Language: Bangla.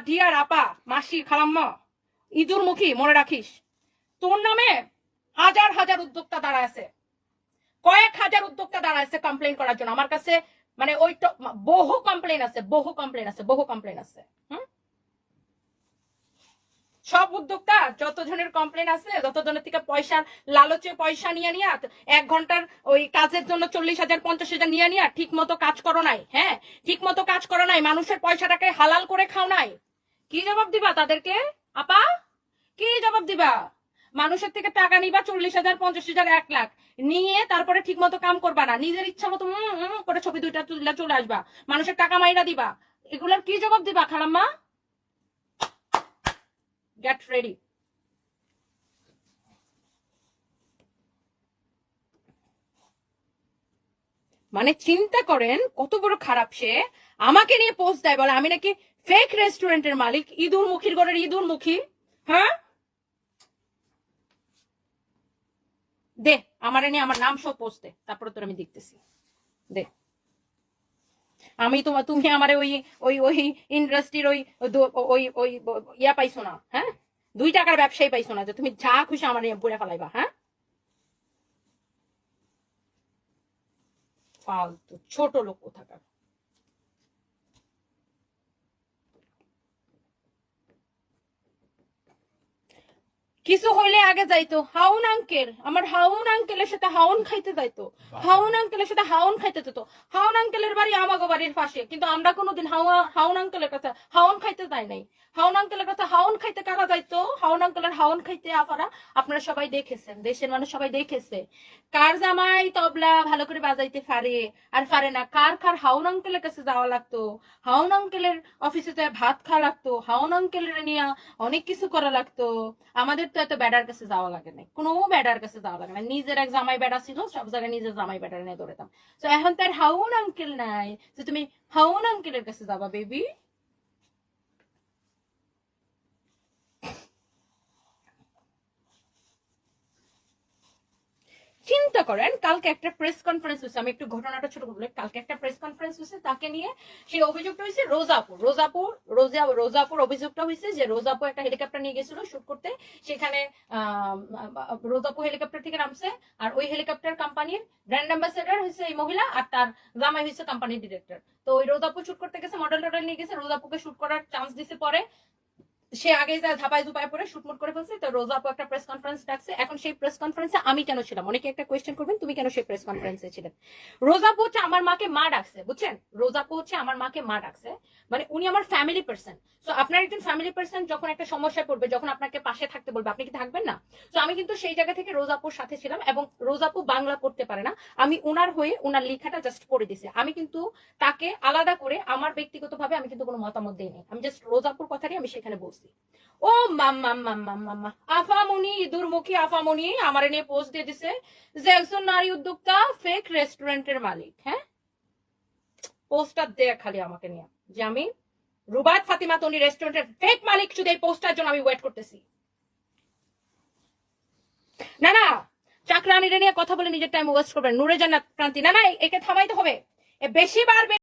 ডিয়ার আপা, মাসি, খালাম্মা, ইঁদুর মুখী, মনে রাখিস তোর নামে হাজার হাজার উদ্যোক্তা দাঁড়ায় আছে, কয়েক হাজার উদ্যোক্তা দাঁড়ায় আছে কমপ্লেন করার জন্য আমার কাছে। মানে ওই বহু কমপ্লেন আছে, বহু কমপ্লেন আছে, বহু কমপ্লেন আছে। সব উদ্যোক্তা যত জনের কমপ্লেন আছে, যত জনের থেকে পয়সার লালচে পয়সা নিয়ে নিয়ে 1 ঘন্টার ওই কাজের জন্য 40,000 50,000 নিয়ে নিয়ে ঠিক মতো কাজ করো নাই। হ্যাঁ, ঠিক মতো কাজ করো নাই, মানুষের পয়সাটাকে হালাল করে খাও নাই। কি জবাব দিবা তাদেরকে আপা? কি জবাব দিবা? মানুষের থেকে টাকা নিবা 40,000 50,000 1 লাখ নিয়ে তারপরে ঠিক মতো কাম করবা না, নিজের ইচ্ছা মতো করে ছবি 2টা তুলে চলে আসবা, মানুষের টাকা মাইরা দিবা। এগুলোর কি জবাব দিবা খালাম্মা? Get ready. মানে চিন্তা করেন কত বড় খারাপ সে। আমাকে নিয়ে পোস্ট দেয়, বলে আমি নাকি ফেক রেস্টুরেন্টের মালিক, ইঁদুর মুখীর ঘরের ইঁদুর মুখী। হ্যাঁ, দে আমার নিয়ে আমার নাম সব পোস্ট দে, তারপরে তোর আমি দেখতেছি। দে, আমি তুমি আমার ওই ওই ওই ইন্ডাস্ট্রির ওই ওই ওই ইয়া পাইছো না। হ্যাঁ, 2 টাকার ব্যবসায়ী পাইছো না যে তুমি যা খুশি আমার নিয়ে বুড়ে ফেলাইবা। হ্যাঁ, ফালতু ছোট লোক কোথাকার। কিছু হইলে আগে যাইতো হাউন আঙ্কেল, আমার হাউন আঙ্কেলের সাথে হাউন খাইতে যাইতো, হাউন আঙ্কেলের সাথে হাউন খাইতে যেত। হাউন আঙ্কেলের বাড়ি আমাগো বাড়ির পাশে, কিন্তু আমরা কোনোদিন হাউন আঙ্কেলের কাছে হাউন খাইতে যাই নাই। হাউন আঙ্কেলের কাছে হাউন খাইতে কারা যাইতো? হাউন আঙ্কেলের হাউন খাইতে আপারা আপনারা সবাই দেখেছেন, দেশের মানুষ সবাই দেখেছে কার জামাই তবলা ভালো করে বাজাইতে পারে আর পারে না, কার কার হাউন আঙ্কেলের কাছে যাওয়া লাগতো, হাউন আঙ্কেলের অফিসে ভাত খাওয়া লাগতো, হাউন আঙ্কেলের নিয়ে অনেক কিছু করা লাগতো। আমাদের তো এত বেডার কাছে যাওয়া লাগে না, কোনো বেডার কাছে যাওয়া লাগে না, নিজের এক জামাই বেডা ছিল, সব জায়গায় নিজের জামাই বেডার নিয়ে দৌড়াতাম। তো এখন তার হাউন আঙ্কেল নাই যে তুমি হাউন আঙ্কেলের কাছে যাবা বেবি। চিন্তা করেন কালকে একটা প্রেস কনফারেন্স হয়েছে, আমি একটু ঘটনাটা ছোট বলে, কালকে একটা প্রেস কনফারেন্স হয়েছে, তাকে নিয়ে সেই অভিযোগটা হয়েছে রোজাপুর অভিযোগটা হয়েছে যে রোজাপু একটা হেলিকপ্টার নিয়ে গেছিল শুট করতে, সেখানে রোজাপু হেলিকপ্টার থেকে নামছে, আর ওই হেলিকপ্টার কোম্পানির ব্র্যান্ড অ্যাম্বাসেডার হয়েছে এই মহিলা, আর তার জামাই হয়েছে কোম্পানির ডিরেক্টর। তো ওই রোজাপু শুট করতে গেছে, মডেল টডেল নিয়ে গেছে, রোজাপুকে শুট করার চান্স দিছে, পরে সে আগে যা ধাপায় ধুপায় পরে শুটমুট করে ফেলছে। তো রোজা আপু একটা প্রেস কনফারেন্স ডাকছে, এখন সেই প্রেস কনফারেন্সে আমি কেন ছিলাম? অনেকে একটা কোয়েশ্চেন করবেন তুমি কেন সেই প্রেস কনফারেন্সে ছিলেন। রোজা আপু হচ্ছে আমার মাকে মা ডাকছে, বুঝছেন? রোজা আপু হচ্ছে আমার মাকে মা ডাকছে, মানে উনি আমার ফ্যামিলি পার্সন। তো আপনার একজন ফ্যামিলি পার্সন যখন একটা সমস্যায় পড়বে, যখন আপনাকে পাশে থাকতে বলবে, আপনি কি থাকবেন না? তো আমি কিন্তু সেই জায়গা থেকে রোজাপুর সাথে ছিলাম, এবং রোজাপু বাংলা পড়তে পারে না, আমি উনার হয়ে উনার লেখাটা জাস্ট পড়ে দিছি। আমি কিন্তু তাকে আলাদা করে আমার ব্যক্তিগতভাবে আমি কিন্তু কোনো মতামত দিইনি, আমি জাস্ট রোজাপুর কথাটাই আমি সেখানে বলছি। ও মাম্মা মাম্মা মাম্মা আফামনি, দুর্মুখী আফামনি আমার নিয়ে পোস্ট দিয়ে দিছে যে একজন নারী উদ্যোক্তা ফেক রেস্টুরেন্টের মালিক। হ্যাঁ, পোস্টার দেয় খালি আমাকে নিয়ে যে আমি রুবাত ফাতিমা তনি রেস্টুরেন্টের ফেক মালিক, শুধু এই পোস্টার জন্য আমি ওয়েট করতেছি। না না, চাকরানিরা নিয়ে কথা বলে নিজের টাইম ওয়েস্ট করবেন, নূরে জান্নাত ক্রান্তি, না না, একে থামাইতে হবে, বেশি বার